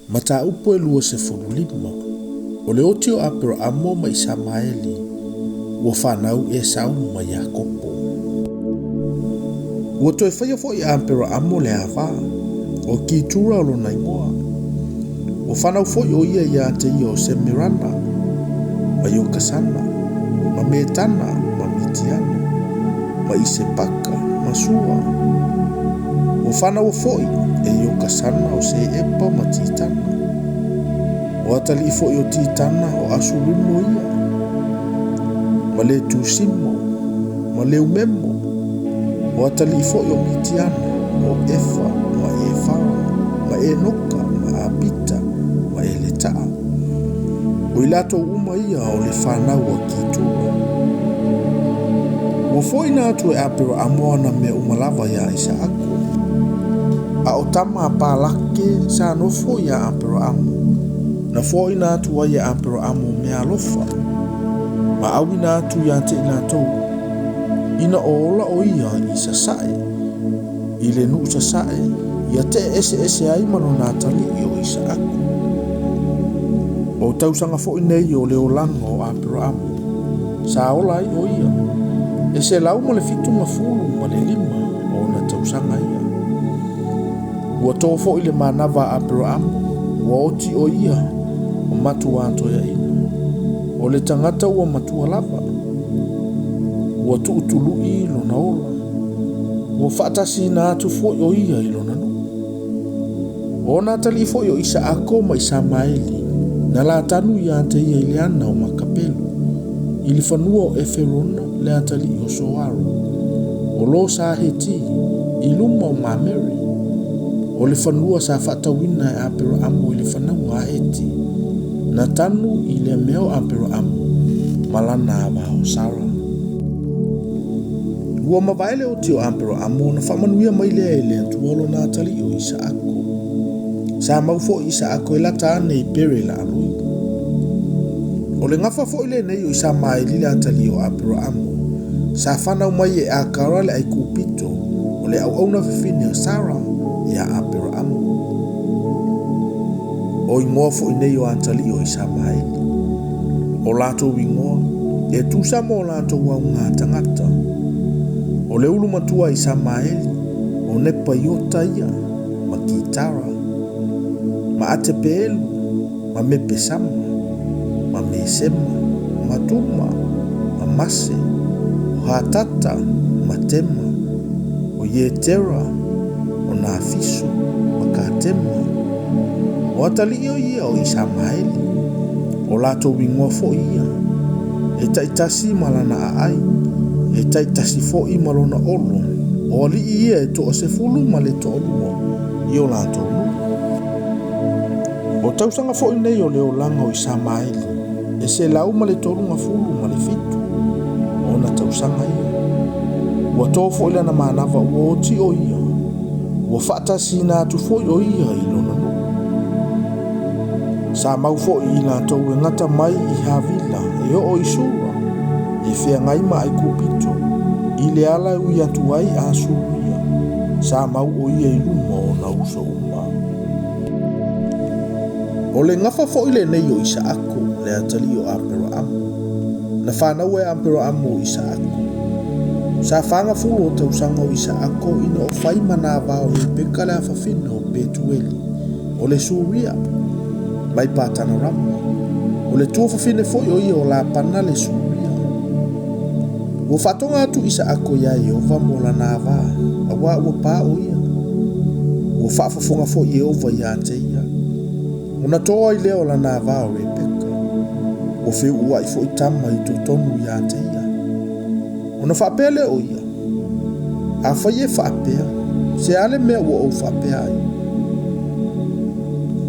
Mata upo e lua se fululima. O le oti o apero amo ma Isamaeli. Ua whanau e sau ma Yakopo. Ua toe whaia fo i apero amo le awa. O ki tura o lo naingoa. O whanau fo i o ia ia te i o se mirana. Ma i o kasana. Ma metana. Ma mitiana. Ma i se paka. Ma sua. O whanau fo i e i o kasana o se epa ma titana. O atali fo i o titana o asurimo ia. Ma le tusimo. Ma le umemo. O atali fo i o mitiana. O efa. Ma e fara. Ma e noka. Ma apita. Ma e le taa. O i lato uma ia o le whanau o kitura. O fo ina atu e apero amoana me umalava ia isa aku. A o tama palake sa no fo ia apero amo. Na fo ina atu wa ia apero amo me alofa. Ma au ina atu ia te ina tau. Ina ola o ia i sa sae. I le nu sa sae. Ia te ese ai mano natali i o isa aku. O tausanga fo ina i o le olanga o apero amo. Sa ola i o ia. E se lau ma le fitu ma fulu ma le lima o na tausanga ia. Ua tō fo i le manava apero amo. Ua oti o ia o matua ato ya ina. O le tangata ua matua lava. Ua tuutulu i lo na ola. Ua whaatasi na atu fo o ia i lo na no. O na tali fo o isa ako ma Isamaeli. Na la tanu ia te ia i le ana o makapelu. I le whanua o Eferona le atali o Soaro. O lo sa heti i luma o Mameri. O le whanua sa Faitauina e apero amo i le whanau ngā heti. Na tanu i le meo apero amo. Malana awa o Sara. Ua mawaele o tio apero amo na whamanuia mai lea e le tuolo na atali o isa ako. Sa maufo isa ako e lata ane i pere la alui. O le ngafa fo ile nei o Isamaeli le atali o apero amo. Sa whanau mai e a karale ai kupito. O le au na whiwhine o Sara ia apero amo. O ingoa fo inei o atali o Isamaeli. O lato ingoa e tusamo o lato wa ngā tangata. O le ulu matua Isamaeli o nepa iota ia ma kitara. Ma atepelu ma mepesama. Ma mesema, ma tuma, ma mase, o hatata, ma tema, o yetera, o nafiso, ma katema. O atali ia o Isamaeli, o lato wingoa fo ia, e taitasi malana aai, e taitasi fo i malona olo, o ali ia e toa se fulu ma le toa i o lato lu. O tausanga fo i nei o leo langa o Isamaeli, e se lau ma le torunga fulu ma le fitu. O na tausanga ia. Ua tōfo ila na manava ua oti o ia. Ua whaatasi na atu fo o ia i lona no. Sa mau fo i na tau e ngata mai i havila e o isura. E Feagaiga ma ai kupito. I le ala ui atu ai a suria. Sa mau o ia i luma o na uso uma. O le ngafa fo ile nei o isa ako. Le atali o apero amo. Na whanau e apero amo o isa ako. Sa whanga fulu o tausanga o isa ako ina o whaima nā wao le peka le awhawhina o Betueli. O le suria. Mai pātana rama. O le tua whawhine foi o ia o la pana le suria. Ua whatonga atu isa ako ia Yehova mo la nā wā. Awa ua pā o ia. Ua whaafafonga foi Yehova ia te ia. Una toa i leo la nā wā o le peka. O feu ua i fo i tama i tonu ia te ia. Ona whapea le o ia. A whai e whapea. Se ale mea ua o whapea ai.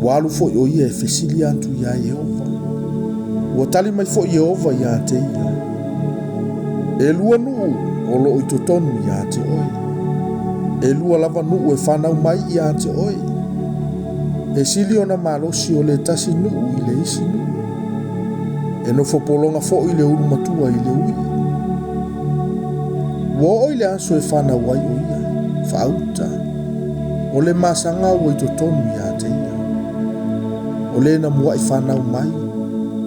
Walu fo i o ia e whesili antu ia Yehova. Ua tali mai fo i Yehova ia te ia. E lua nuu o lo i tonu ia te oi. E lua lava nuu e whanau mai ia te oi. E sili ona malosi o le tasi nuu i le isi nuu. E no fopolonga fo i le uru matua i le ui. Wo o i le aso e whana wai o ia, whaauta. O le masanga o i tonu ia te ia. O le na mua I whanau mai,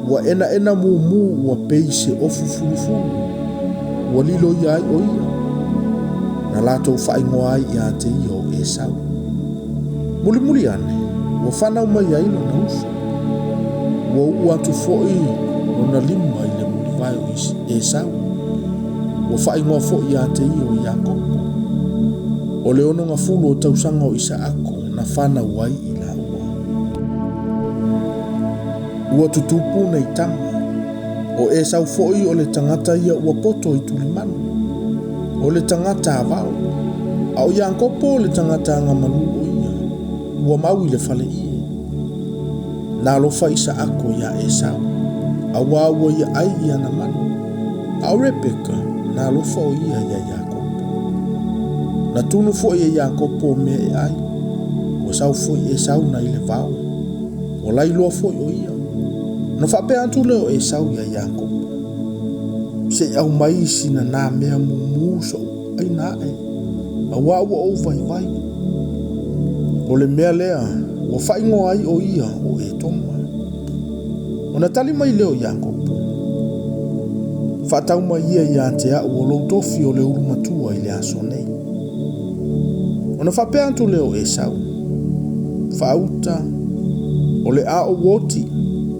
ua ena mu ua pei se ofu fulufulu, ua lilo iai o ia, na latou whaingoa ai ia te ia o Esau. Muli ane, ua whanau mai ai no na uso, ua ua atu fo'i no na lima I le muli vai o Esau, ua whaingoa fo'i ia te ia o Iakopo. O le ono ngā fulu o tausanga o Isaako na whanau ai I la ua. Ua tutupu nei tama, o Esau fo'i o le tangata ia ua poto I tulimanu, o le tangata avao, a o Iakopo o le tangata ngamalu o ia, ua mau I le fale ie. Na alofa Isaako ia Esau, a ua ia ai ia na manu, a o Rebeka na alofa o ia ia Iakopo. Na tunu fo'i e Iakopo mea e ai, ua sau fo'i Esau na I le vao, o lailoa fo'i o ia. Na whapea atu leo Esau ia Iakopo. Se au mai sina nā mea mumuso ai nā e, a ua o vai. O le mea lea, ua whaingo ai o ia o e toma. O na tali mai leo Iakopo. Whatau mai ia te au o lou tofi o le urumatua I le aso nei. O na whapea atu leo Esau. Whauta o le a o woti,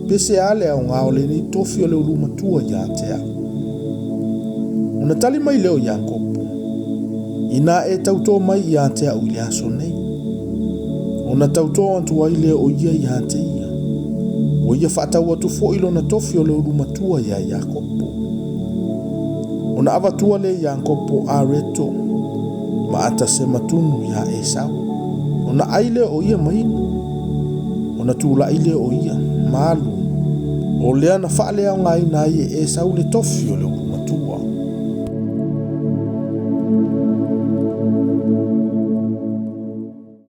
pese ale au ngā o le ni tofi o le urumatua ia te au. O na tali mai leo Iakopo. Ina e tauto mai ia te au I le aso nei. O na tauto antu ai leo o ia te ia. O ia whatau atu fo ilo na tofi o le urumatua ia Iakopo. O na avatua le Iakopo a reto, ma ata se matunu ia Esau. O na aile o ia maina. O na tula ile o ia, malu. O lea na whaalea o ngai na ia Esau le tofi o le urumatua.